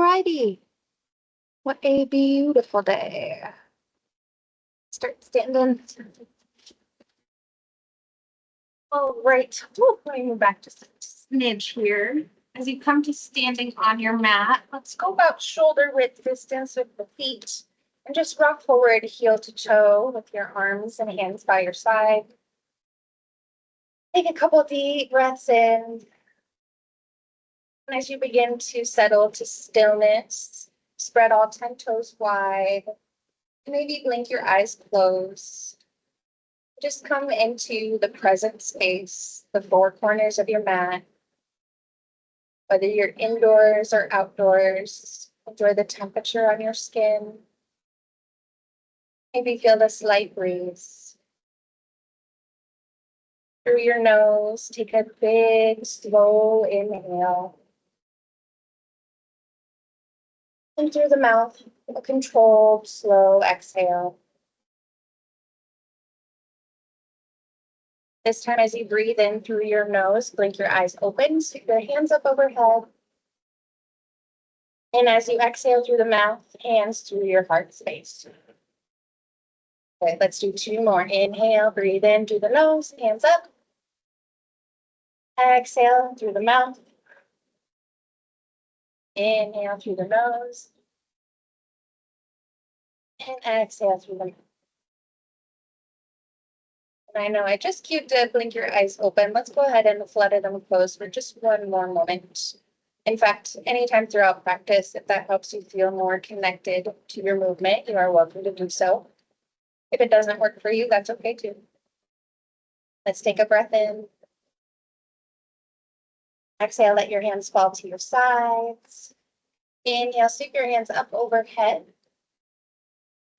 Alrighty. What a beautiful day. Start standing. All right. Let me move back just a smidge here. As you come to standing on your mat, let's go about shoulder width distance with the feet and just rock forward heel to toe with your arms and hands by your side. Take a couple deep breaths in. And as you begin to settle to stillness, spread all 10 toes wide. Maybe blink your eyes closed. Just come into the present space, the four corners of your mat. Whether you're indoors or outdoors, enjoy the temperature on your skin. Maybe feel the slight breeze. Through your nose, take a big, slow inhale. And through the mouth, a controlled, slow exhale. This time, as you breathe in through your nose, blink your eyes open, sweep your hands up overhead. And as you exhale through the mouth, hands through your heart space. Okay, let's do two more. Inhale, breathe in through the nose, hands up. Exhale through the mouth. Inhale through the nose. And exhale through the mouth. And I know I just cued to blink your eyes open. Let's go ahead and flutter them closed for just one more moment. In fact, anytime throughout practice, if that helps you feel more connected to your movement, you are welcome to do so. If it doesn't work for you, that's okay too. Let's take a breath in. Exhale, let your hands fall to your sides. Inhale, sweep your hands up overhead.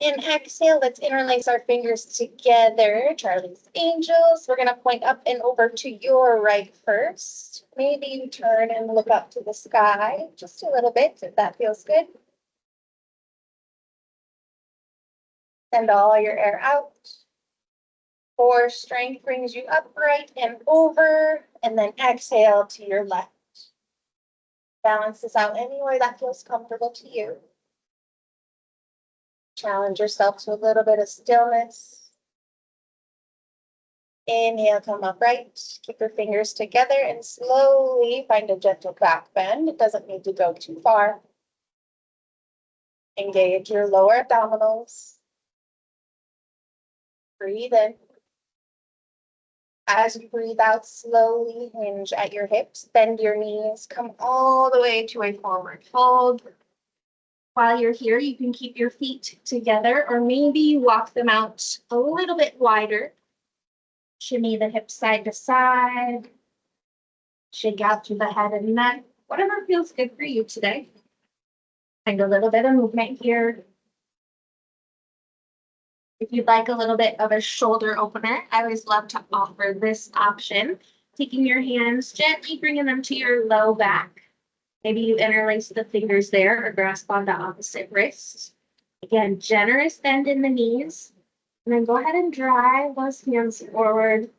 And exhale, let's interlace our fingers together. Charlie's Angels. We're going to point up and over to your right first. Maybe you turn and look up to the sky just a little bit if that feels good. Send all your air out. Core strength brings you upright and over, and then exhale to your left. Balance this out anywhere that feels comfortable to you. Challenge yourself to a little bit of stillness. Inhale, come upright. Keep your fingers together and slowly find a gentle back bend. It doesn't need to go too far. Engage your lower abdominals. Breathe in. As you breathe out, slowly hinge at your hips, bend your knees, come all the way to a forward fold. While you're here, you can keep your feet together or maybe walk them out a little bit wider. Shimmy the hips side to side. Shake out through the head and neck, whatever feels good for you today. Find a little bit of movement here. If you'd like a little bit of a shoulder opener, I always love to offer this option. Taking your hands, gently bringing them to your low back. Maybe you interlace the fingers there or grasp onto opposite wrist. Again, generous bend in the knees. And then go ahead and drive those hands forward,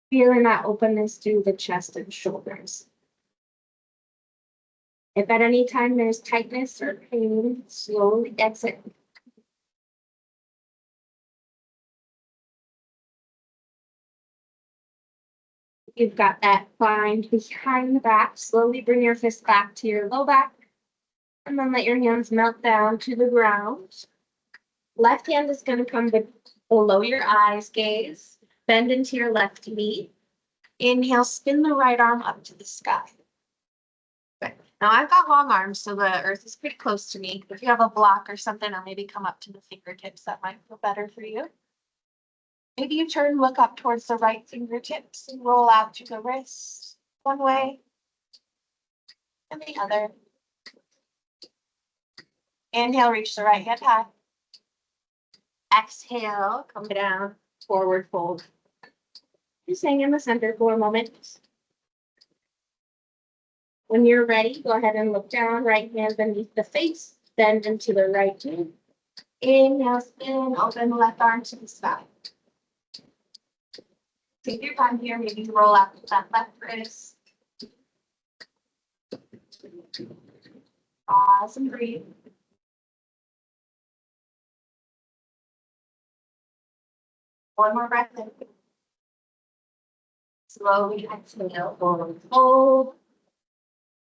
feeling that openness through the chest and shoulders. If at any time there's tightness or pain, slowly exit. You've got that bind behind the back. Slowly bring your fist back to your low back. And then let your hands melt down to the ground. Left hand is going to come below your eyes, gaze. Bend into your left knee. Inhale, spin the right arm up to the sky. Good. Now I've got long arms, so the earth is pretty close to me. If you have a block or something, I'll maybe come up to the fingertips. That might feel better for you. Maybe you turn, look up towards the right fingertips and roll out to the wrist one way and the other. Inhale, reach the right hand high. Exhale, come down, forward fold. Just hang in the center for a moment. When you're ready, go ahead and look down, right hand beneath the face, bend into the right knee. Inhale, spin, open the left arm to the sky. Take your time here, maybe roll out to that left wrist. Pause and breathe. One more breath in. Slowly exhale, forward fold.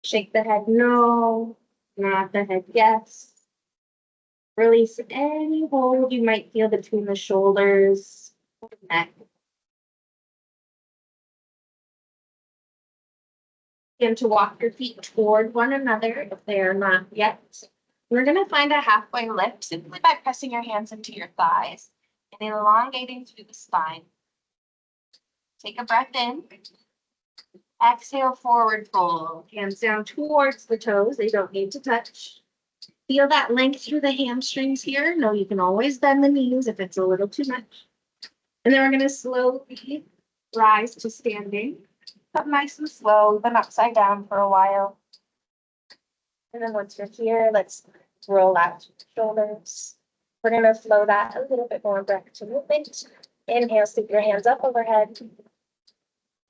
Shake the head no, nod the head yes. Release any hold you might feel between the shoulders, neck. Begin to walk your feet toward one another if they are not yet. We're going to find a halfway lift simply by pressing your hands into your thighs and elongating through the spine. Take a breath in. Exhale, forward fold. Hands down towards the toes. They don't need to touch. Feel that length through the hamstrings here. No, you can always bend the knees if it's a little too much. And then we're going to slowly rise to standing. Up nice and slow, then upside down for a while. And then once you're here, let's roll out the shoulders. We're going to flow that a little bit more back to movement. Inhale, sweep your hands up overhead.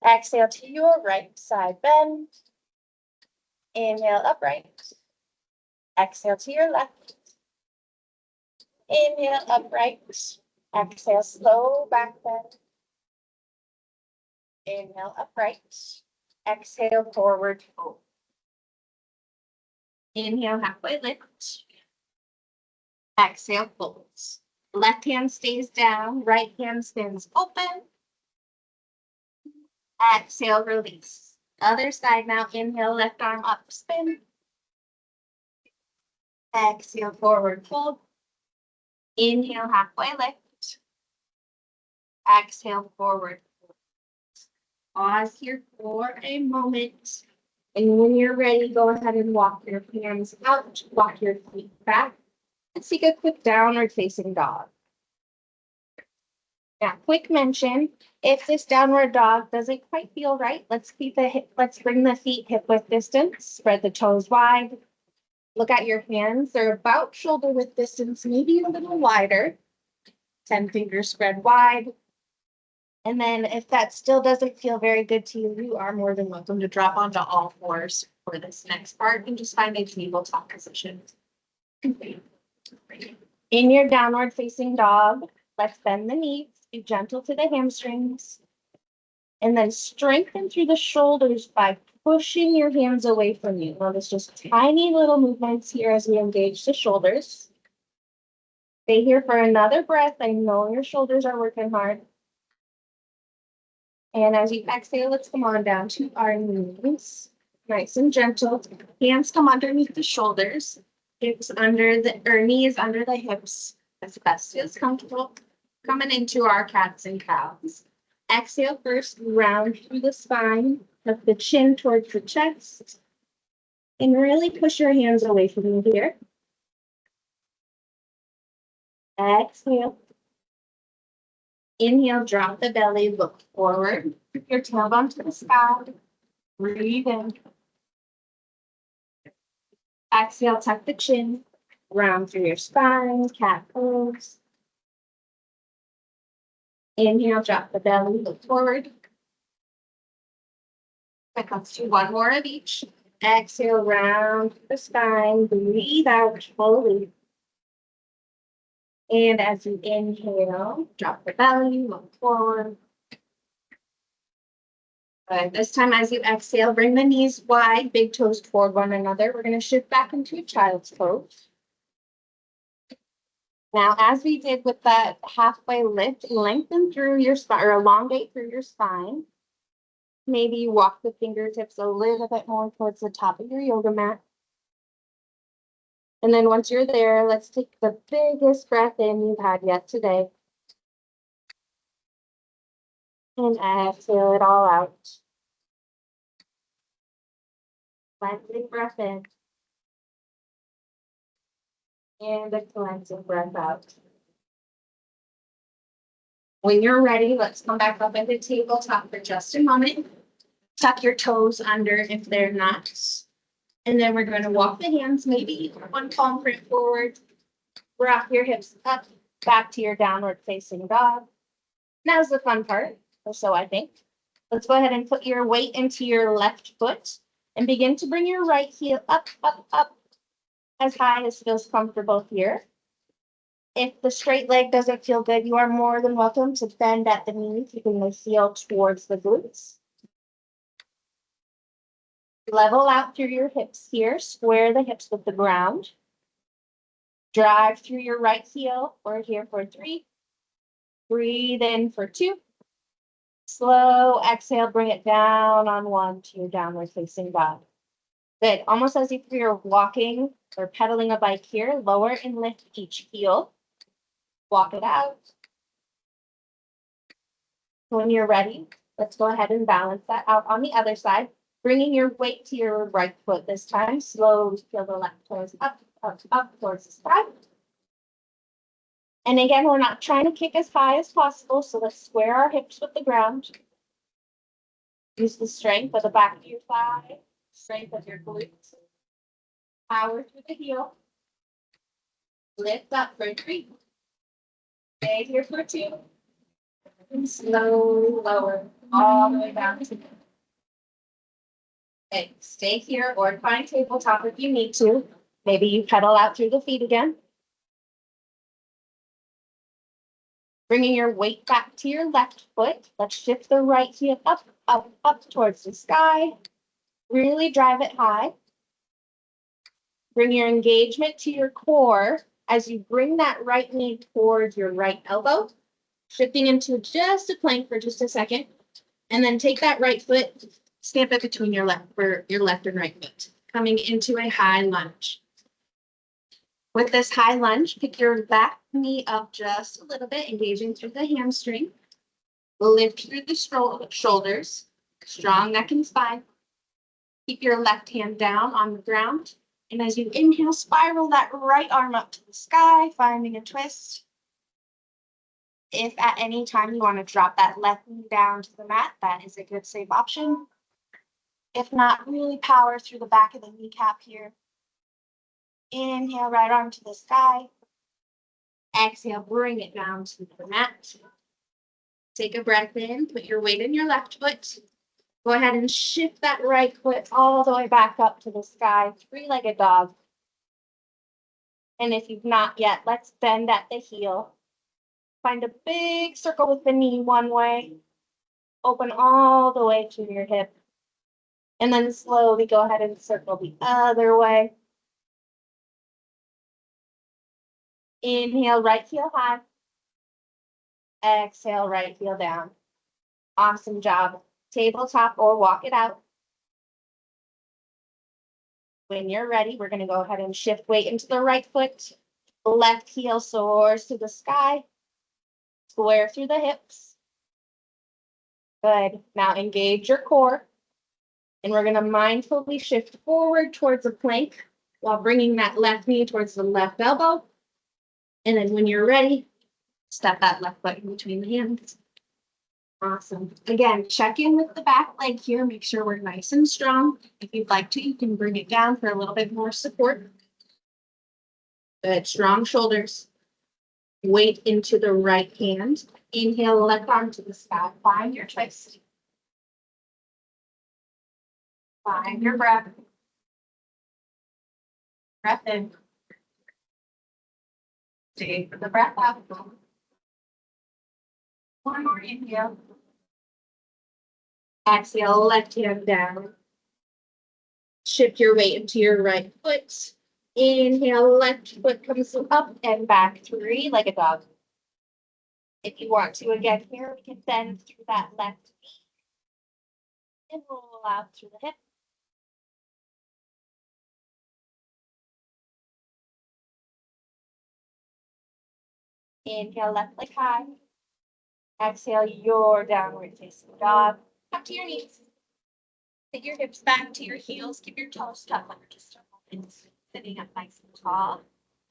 Exhale to your right side bend. Inhale, upright. Exhale to your left. Inhale, upright. Exhale, slow back bend. Inhale, upright. Exhale, forward fold. Inhale, halfway lift. Exhale, folds. Left hand stays down, right hand spins open. Exhale, release. Other side now, inhale, left arm up, spin. Exhale, forward fold. Inhale, halfway lift. Exhale, forward fold. Pause here for a moment. And when you're ready, go ahead and walk your hands out, walk your feet back. Let's take a quick downward facing dog. Now, quick mention, if this downward dog doesn't quite feel right, let's bring the feet hip width distance, spread the toes wide. Look at your hands, they're about shoulder width distance, maybe a little wider. 10 fingers spread wide. And then if that still doesn't feel very good to you, you are more than welcome to drop onto all fours for this next part and just find a tabletop position. In your downward facing dog, let's bend the knees, be gentle to the hamstrings, and then strengthen through the shoulders by pushing your hands away from you. Notice just tiny little movements here as we engage the shoulders. Stay here for another breath. I know your shoulders are working hard. And as you exhale, let's come on down to our knees. Nice and gentle. Hands come underneath the shoulders. Hips under the, or knees under the hips. As best feels comfortable. Coming into our cats and cows. Exhale first, round through the spine. Tuck the chin towards the chest. And really push your hands away from you here. Exhale. Inhale, drop the belly, look forward. Your tailbone to the sky. Breathe in. Exhale, tuck the chin. Round through your spine, cat pose. Inhale, drop the belly, look forward. Let's do one more of each. Exhale, round the spine, breathe out fully. And as you inhale, drop the belly, look forward. Good. This time, as you exhale, bring the knees wide, big toes toward one another. We're going to shift back into child's pose. Now, as we did with that halfway lift, lengthen through your spine, or elongate through your spine. Maybe you walk the fingertips a little bit more towards the top of your yoga mat. And then once you're there, let's take the biggest breath in you've had yet today. And exhale it all out. Cleansing breath in. And a cleansing breath out. When you're ready, let's come back up into tabletop for just a moment. Tuck your toes under if they're not. And then we're going to walk the hands, maybe one palm print forward. Rock your hips up, back to your downward facing dog. Now's the fun part, or so I think. Let's go ahead and put your weight into your left foot and begin to bring your right heel up, up, up. as high as feels comfortable here. If the straight leg doesn't feel good, you are more than welcome to bend at the knee, keeping the heel towards the glutes. Level out through your hips here, square the hips with the ground. Drive through your right heel. We're here for 3. Breathe in for 2. Slow exhale, bring it down on 1 to your downward facing dog. Good. Almost as if you're walking or pedaling a bike here. Lower and lift each heel. Walk it out. When you're ready, let's go ahead and balance that out on the other side. Bringing your weight to your right foot this time. Slowly feel the left toes up, up, up towards the sky. And again, we're not trying to kick as high as possible, so let's square our hips with the ground. Use the strength of the back of your thigh, strength of your glutes. Power through the heel. Lift up for 3. Stay here for 2. And slowly lower all the way down to 2. Okay, stay here or find tabletop if you need to. Maybe you pedal out through the feet again. Bringing your weight back to your left foot. Let's shift the right heel up, up, up towards the sky. Really drive it high. Bring your engagement to your core as you bring that right knee towards your right elbow. Shifting into just a plank for just a second. And then take that right foot, stamp it between your left and right foot. Coming into a high lunge. With this high lunge, pick your back knee up just a little bit, engaging through the hamstring. Lift through the shoulders, strong neck and spine. Keep your left hand down on the ground. And as you inhale, spiral that right arm up to the sky, finding a twist. If at any time you want to drop that left knee down to the mat, that is a good safe option. If not, really power through the back of the kneecap here. Inhale, right arm to the sky. Exhale, bring it down to the mat. Take a breath in, put your weight in your left foot. Go ahead and shift that right foot all the way back up to the sky, 3-legged dog. And if you've not yet, let's bend at the heel. Find a big circle with the knee one way. Open all the way to your hip. And then slowly go ahead and circle the other way. Inhale, right heel high. Exhale, right heel down. Awesome job. Tabletop or walk it out. When you're ready, we're going to go ahead and shift weight into the right foot. Left heel soars to the sky. Square through the hips. Good. Now engage your core. And we're going to mindfully shift forward towards a plank while bringing that left knee towards the left elbow. And then when you're ready, step that left foot in between the hands. Awesome. Again, check in with the back leg here. Make sure we're nice and strong. If you'd like to, you can bring it down for a little bit more support. Good. Strong shoulders. Weight into the right hand. Inhale, left arm to the sky. Find your twist. Find your breath. Breath in. Take the breath out. One more inhale. Exhale, left hand down. Shift your weight into your right foot. Inhale, left foot comes up and back, 3-legged dog. If you want to, again here, we can bend through that left knee and roll out through the hip. Inhale, left leg high. Exhale, your downward facing dog. Up to your knees. Take your hips back to your heels. Keep your toes tucked under just a moment. Sitting up nice and tall.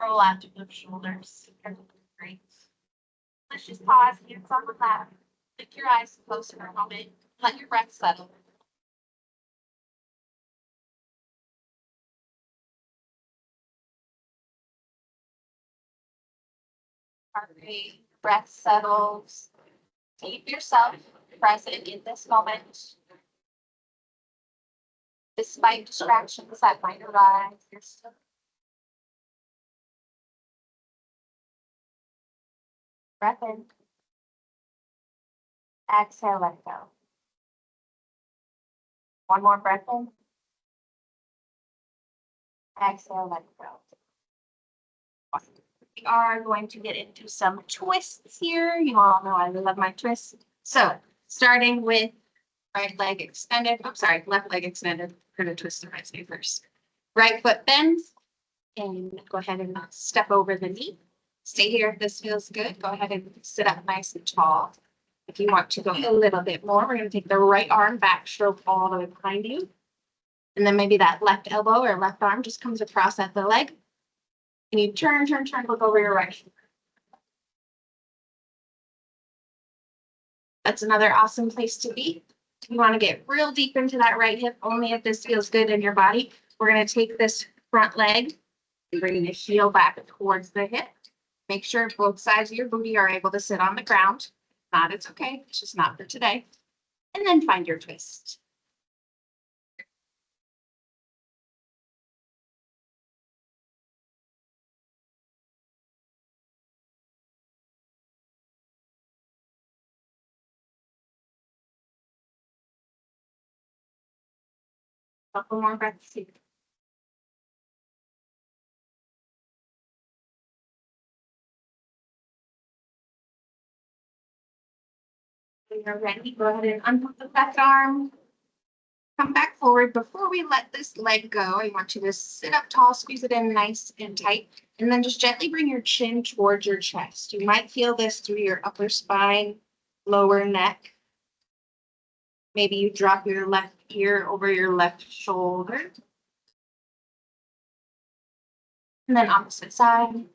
Roll out to the shoulders. Great. Let's just pause, hands on the lap. Lift your eyes close for a moment. Let your breath settle. Heart rate, breath settles. Keep yourself present in this moment. Despite distractions that might arise, you're still Breath in. Exhale, let go. One more breath in. Exhale, let go. We are going to get into some twists here. You all know I love my twists. So starting with right leg extended. Oh, sorry, left leg extended. We're going to twist the right knee first. Right foot bends and go ahead and step over the knee. Stay here if this feels good. Go ahead and sit up nice and tall. If you want to go a little bit more, we're going to take the right arm back, stroke all the way behind you. And then maybe that left elbow or left arm just comes across at the leg. And you turn, look over your right shoulder. That's another awesome place to be. If you want to get real deep into that right hip, only if this feels good in your body, we're going to take this front leg and bring the heel back towards the hip. Make sure both sides of your booty are able to sit on the ground. If not, it's okay. It's just not for today. And then find your twist. Couple more breaths here. When you're ready, go ahead and unhook the left arm. Come back forward. Before we let this leg go, I want you to sit up tall, squeeze it in nice and tight, and then just gently bring your chin towards your chest. You might feel this through your upper spine, lower neck. Maybe you drop your left ear over your left shoulder. And then opposite side.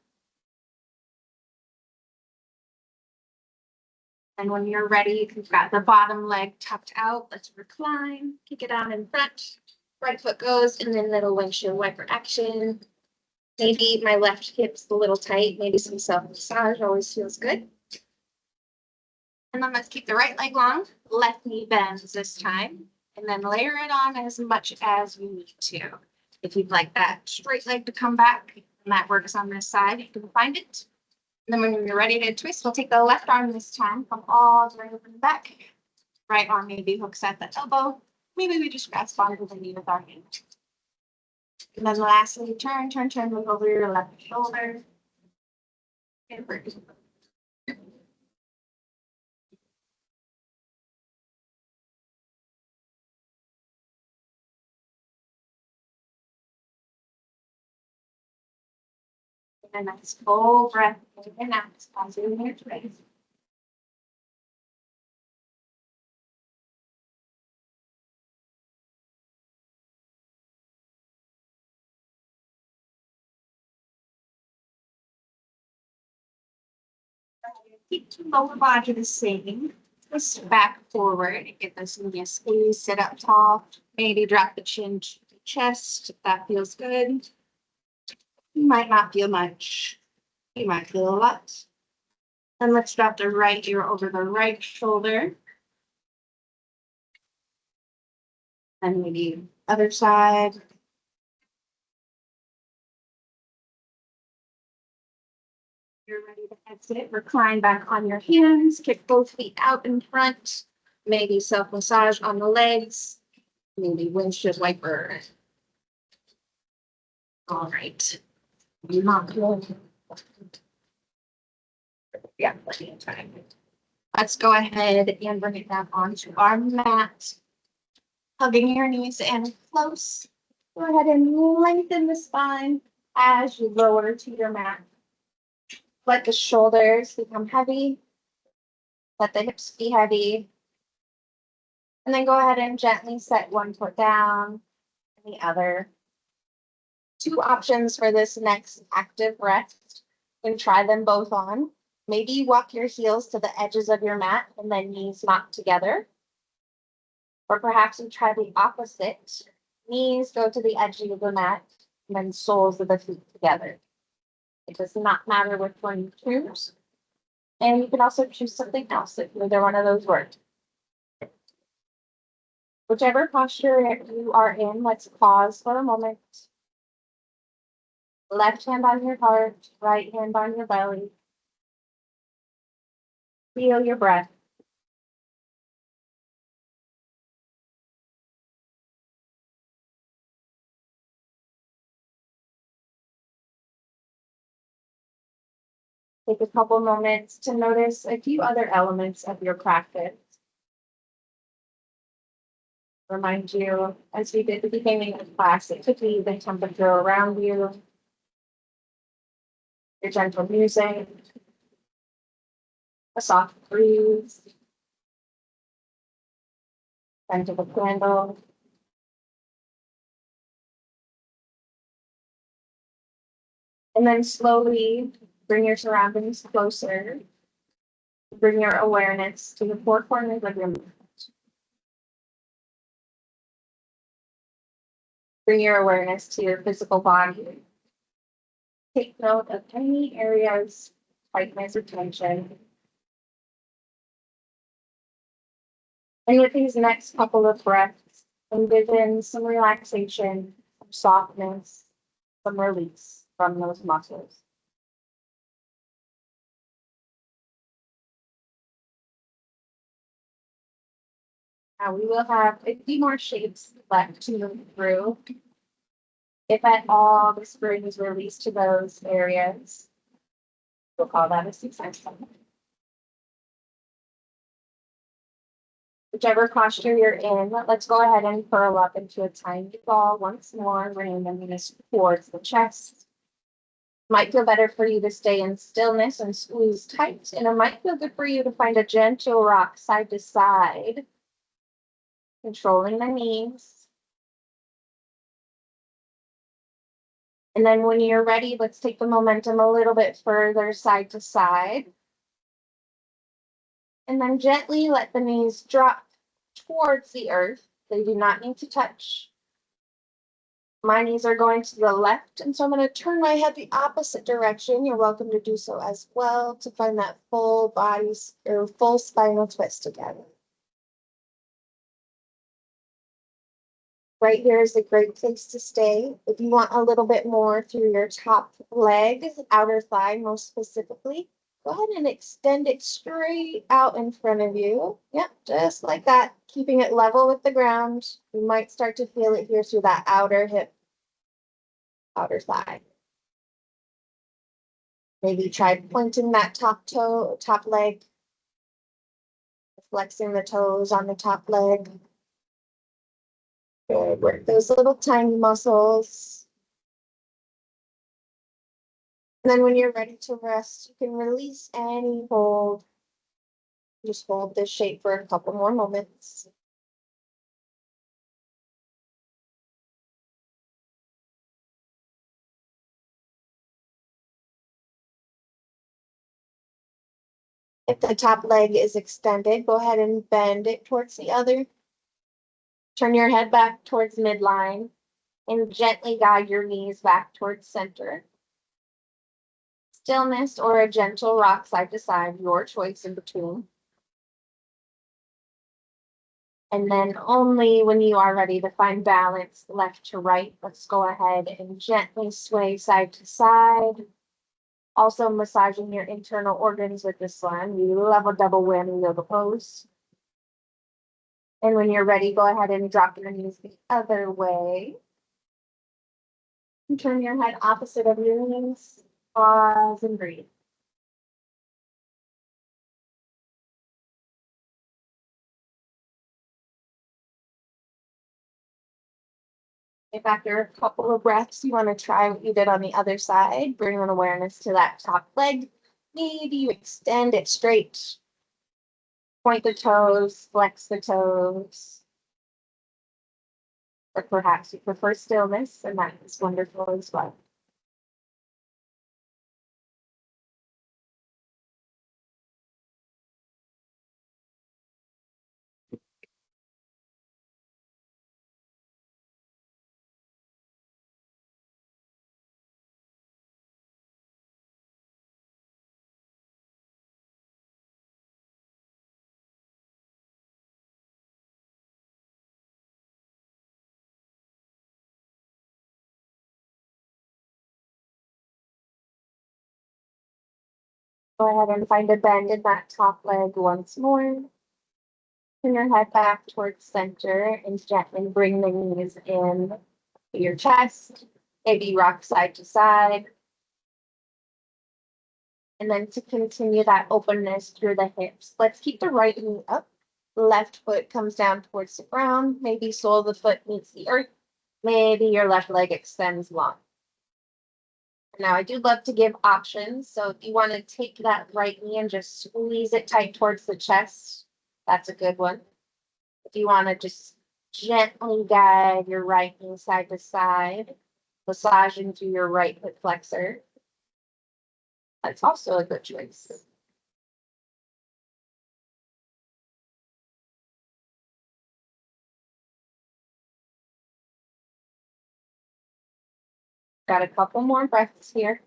And when you're ready, if you've got the bottom leg tucked out, let's recline, kick it out in front. Right foot goes, and then little windshield wiper action. Maybe my left hip's a little tight. Maybe some self-massage always feels good. And then let's keep the right leg long. Left knee bends this time. And then layer it on as much as you need to. If you'd like that straight leg to come back, and that works on this side, you can find it. And then when you're ready to twist, we'll take the left arm this time, come all the way over the back. Right arm maybe hooks at the elbow. Maybe we just grasp onto the knee with our hand. And then lastly, turn, look over your left shoulder. And break. And a nice full breath in and out, pausing your twist. Keep the lower body the same. Twist back forward. Get this knee a squeeze. Sit up tall. Maybe drop the chin to the chest if that feels good. You might not feel much. You might feel a lot. And let's drop the right ear over the right shoulder. And maybe other side. You're ready to exit. Recline back on your hands. Kick both feet out in front. Maybe self-massage on the legs. Maybe windshield wiper. All right. Not good. Yeah, plenty of time. Let's go ahead and bring it down onto our mat. Hugging your knees in close. Go ahead and lengthen the spine as you lower to your mat. Let the shoulders become heavy. Let the hips be heavy. And then go ahead and gently set one foot down and the other. Two options for this next active rest. You can try them both on. Maybe you walk your heels to the edges of your mat and then knees knock together. Or perhaps you try the opposite. Knees go to the edge of the mat and then soles of the feet together. It does not matter which one you choose. And you can also choose something else if either one of those work. Whichever posture you are in, let's pause for a moment. Left hand on your heart, right hand on your belly. Feel your breath. Take a couple moments to notice a few other elements of your practice. Remind you, as we did at the beginning of class, it could be the temperature around you, your gentle music, a soft breeze, scent of a candle. And then slowly bring your surroundings closer. Bring your awareness to the four corners of your mouth. Bring your awareness to your physical body. Take note of any areas, tightness or tension. And with these next couple of breaths, envision some relaxation, some softness, some release from those muscles. Now we will have a few more shapes left to move through. If at all the spring is released to those areas, we'll call that a success. Whichever posture you're in, let's go ahead and curl up into a tiny ball once more, bringing the knees towards the chest. Might feel better for you to stay in stillness and squeeze tight, and it might feel good for you to find a gentle rock side to side, controlling the knees. And then when you're ready, let's take the momentum a little bit further side to side. And then gently let the knees drop towards the earth. They do not need to touch. My knees are going to the left, and so I'm going to turn my head the opposite direction. You're welcome to do so as well to find that full body or full spinal twist together. Right here is a great place to stay. If you want a little bit more through your top leg, outer thigh most specifically, go ahead and extend it straight out in front of you. Yep, just like that, keeping it level with the ground. You might start to feel it here through that outer hip, outer thigh. Maybe try pointing that top toe, top leg, flexing the toes on the top leg. Good. Work those little tiny muscles. And then when you're ready to rest, you can release any hold. Just hold this shape for a couple more moments. If the top leg is extended, go ahead and bend it towards the other. Turn your head back towards midline and gently guide your knees back towards center. Stillness or a gentle rock side to side, your choice in between. And then only when you are ready to find balance left to right, let's go ahead and gently sway side to side. Also massaging your internal organs with this one. We love a double whammy yoga pose. And when you're ready, go ahead and drop your knees the other way. And turn your head opposite of your knees. Pause and breathe. If after a couple of breaths you want to try what you did on the other side, bring an awareness to that top leg. Maybe you extend it straight. Point the toes, flex the toes. Or perhaps you prefer stillness, and that is wonderful as well. Go ahead and find a bend in that top leg once more. Turn your head back towards center and gently bring the knees in to your chest. Maybe rock side to side. And then to continue that openness through the hips, let's keep the right knee up. Left foot comes down towards the ground. Maybe sole of the foot meets the earth. Maybe your left leg extends long. Now I do love to give options. So if you want to take that right knee and just squeeze it tight towards the chest, that's a good one. If you want to just gently guide your right knee side to side, massaging through your right hip flexor, that's also a good choice. Got a couple more breaths here.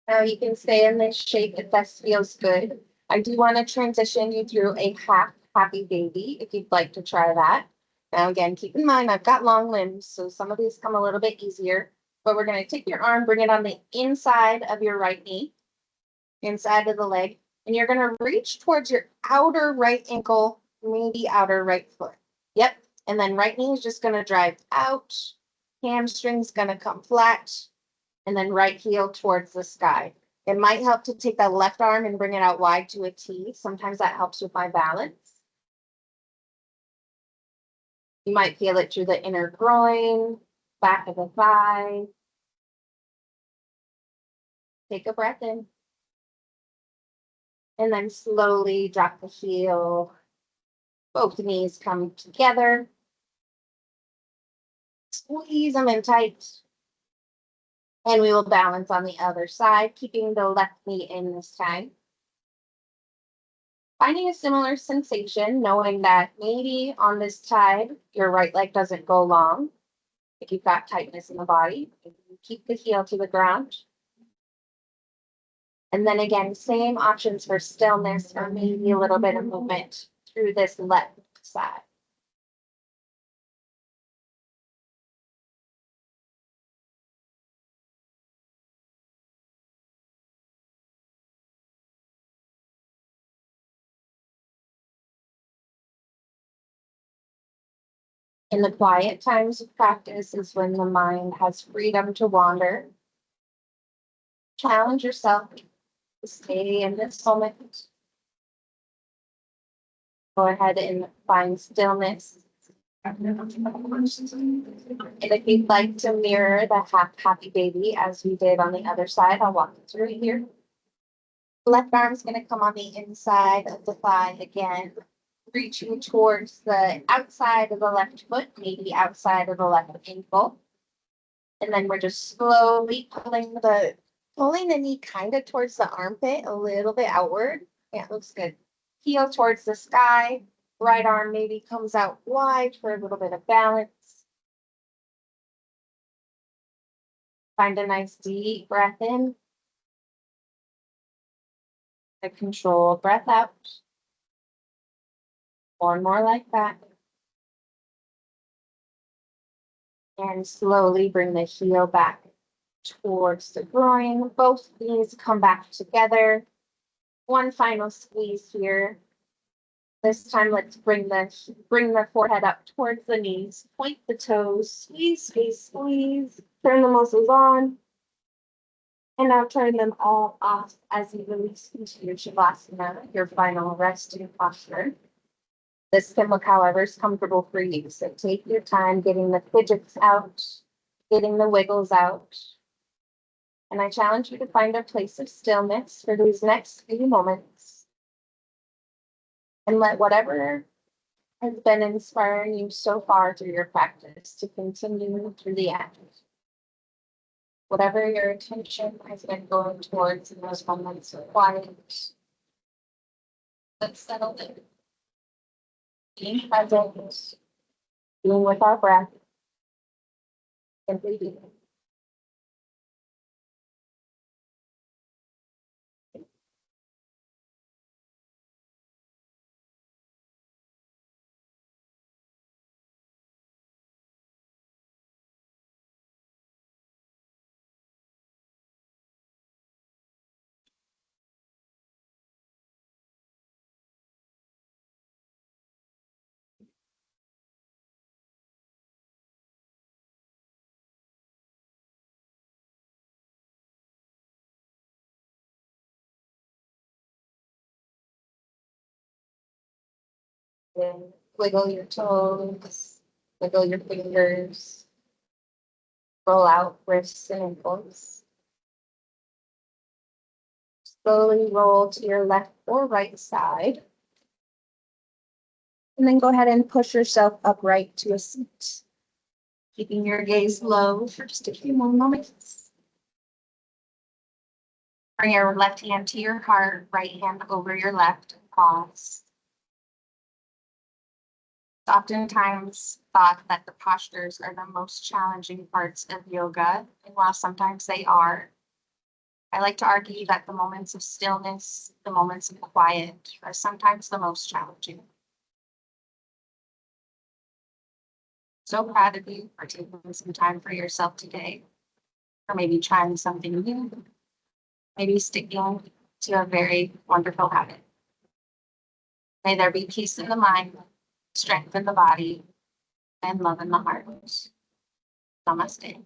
Now you can stay in this shape if this feels good. I do want to transition you through a half happy baby if you'd like to try that. Now again, keep in mind I've got long limbs, so some of these come a little bit easier, but we're going to take your arm, bring it on the inside of your right knee, inside of the leg, and you're going to reach towards your outer right ankle, maybe outer right foot. Yep. And then right knee is just going to drive out. Hamstring's going to come flat. And then right heel towards the sky. It might help to take that left arm and bring it out wide to a T. Sometimes that helps with my balance. You might feel it through the inner groin, back of the thigh. Take a breath in. And then slowly drop the heel. Both knees come together. Squeeze them in tight. And we will balance on the other side, keeping the left knee in this time. Finding a similar sensation, knowing that maybe on this side, your right leg doesn't go long. If you've got tightness in the body, you keep the heel to the ground. And then again, same options for stillness or maybe a little bit of movement through this left side. In the quiet times of practice is when the mind has freedom to wander. Challenge yourself to stay in this moment. Go ahead and find stillness. And if you'd like to mirror the half happy baby as we did on the other side, I'll walk you through it here. Left arm's going to come on the inside of the thigh again, reaching towards the outside of the left foot, maybe outside of the left ankle. And then we're just slowly pulling the knee kind of towards the armpit, a little bit outward. Yeah, it looks good. Heel towards the sky. Right arm maybe comes out wide for a little bit of balance. Find a nice deep breath in. A controlled breath out. One more like that. And slowly bring the heel back towards the groin. Both knees come back together. One final squeeze here. This time, let's bring the forehead up towards the knees. Point the toes. Squeeze, squeeze, squeeze. Turn the muscles on. And now turn them all off as you release into your Shavasana, your final resting posture. This can look however is comfortable for you. So take your time getting the fidgets out, getting the wiggles out. And I challenge you to find a place of stillness for these next few moments. And let whatever has been inspiring you so far through your practice to continue through the end. Whatever your attention has been going towards in those moments of quiet, let's settle in. Being present, being with our breath, and breathing. And wiggle your toes, wiggle your fingers, roll out wrists and ankles. Slowly roll to your left or right side. And then go ahead and push yourself upright to a seat, keeping your gaze low for just a few more moments. Bring your left hand to your heart, right hand over your left, and pause. It's oftentimes thought that the postures are the most challenging parts of yoga, and while sometimes they are, I like to argue that the moments of stillness, the moments of quiet, are sometimes the most challenging. So proud of you for taking some time for yourself today, or maybe trying something new, maybe sticking to a very wonderful habit. May there be peace in the mind, strength in the body, and love in the heart. Namaste.